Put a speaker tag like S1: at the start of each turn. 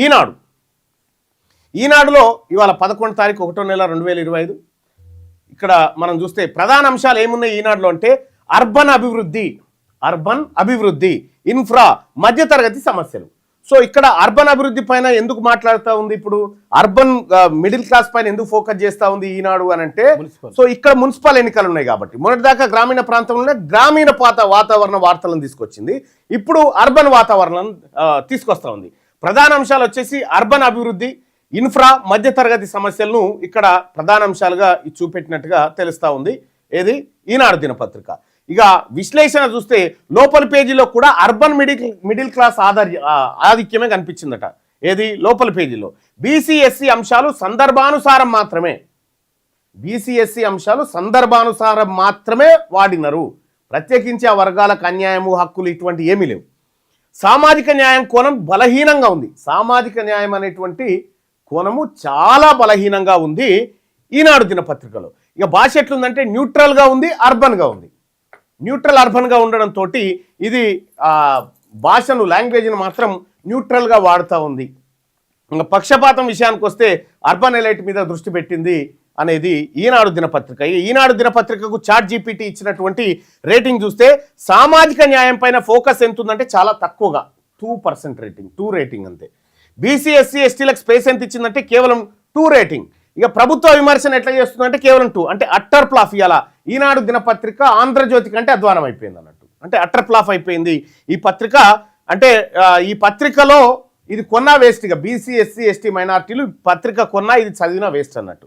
S1: ఈనాడు ఈనాడులో ఇవాళ 11 తారీఖు 1వ నెల 2025 ఇక్కడ మనం చూస్తే ప్రధాన అంశాలు ఏమున్నాయి ఈనాడులో అంటే అర్బన్ అభివృద్ధి ఇన్ఫ్రా మధ్యతరగతి సమస్యలు. సో ఇక్కడ అర్బన్ అభివృద్ధి పైన ఎందుకు మాట్లాడుతూ ఉంది, ఇప్పుడు అర్బన్ మిడిల్ క్లాస్ పైన ఎందుకు ఫోకస్ చేస్తూ ఉంది ఈనాడు అని అంటే, సో ఇక్కడ మున్సిపల్ ఎన్నికలు ఉన్నాయి కాబట్టి మొన్నటిదాకా గ్రామీణ ప్రాంతంలోనే గ్రామీణ వాతావరణ వార్తలను తీసుకొచ్చింది, ఇప్పుడు అర్బన్ వాతావరణం తీసుకొస్తా ఉంది. ప్రధాన అంశాలు వచ్చేసి అర్బన్ అభివృద్ధి, ఇన్ఫ్రా, మధ్యతరగతి సమస్యలను ఇక్కడ ప్రధాన అంశాలుగా చూపెట్టినట్టుగా తెలుస్తూ ఉంది ఏది ఈనాడు దినపత్రిక. ఇక విశ్లేషణ చూస్తే లోపల పేజీలో కూడా అర్బన్ మిడిల్ క్లాస్ ఆధిక్యమే కనిపించిందట. ఏది లోపల పేజీలో బీసీ ఎస్సీ అంశాలు సందర్భానుసారం మాత్రమే వాడినరు, ప్రత్యేకించి ఆ వర్గాలకు అన్యాయము హక్కులు ఇటువంటి ఏమీ లేవు. సామాజిక న్యాయం కోణం బలహీనంగా ఉంది, సామాజిక న్యాయం అనేటువంటి కోణము చాలా బలహీనంగా ఉంది ఈనాడు దినపత్రికలో. ఇక భాష ఎట్లుందంటే న్యూట్రల్గా ఉంది, అర్బన్గా ఉంది. న్యూట్రల్ అర్బన్గా ఉండడంతో ఇది భాషను లాంగ్వేజ్ను మాత్రం న్యూట్రల్గా వాడుతూ ఉంది. ఇంకా పక్షపాతం విషయానికి వస్తే అర్బన్ ఎలైట్ మీద దృష్టి పెట్టింది అనేది ఈనాడు దినపత్రిక. ఈనాడు దినపత్రికకు చాట్ జీపీటీ ఇచ్చినటువంటి రేటింగ్ చూస్తే సామాజిక న్యాయం పైన ఫోకస్ ఎంత ఉందంటే చాలా తక్కువగా 2% రేటింగ్, 2 రేటింగ్ అంతే. బీసీ ఎస్సీ ఎస్టీలకు స్పేస్ ఎంత ఇచ్చిందంటే కేవలం 2 రేటింగ్. ఇక ప్రభుత్వ విమర్శన ఎట్లా చేస్తుందంటే కేవలం 2, అంటే అట్టర్ ఫ్లాప్. ఇవాళ ఈనాడు దినపత్రిక ఆంధ్రజ్యోతి కంటే అధ్వానం అయిపోయింది అన్నట్టు, అంటే అట్టర్ ఫ్లాప్ అయిపోయింది ఈ పత్రిక. అంటే ఈ పత్రికలో ఇది కొన్నా వేస్ట్, ఇక బీసీ ఎస్సీ ఎస్టీ మైనార్టీలు పత్రిక కొన్నా ఇది చదివినా వేస్ట్ అన్నట్టు.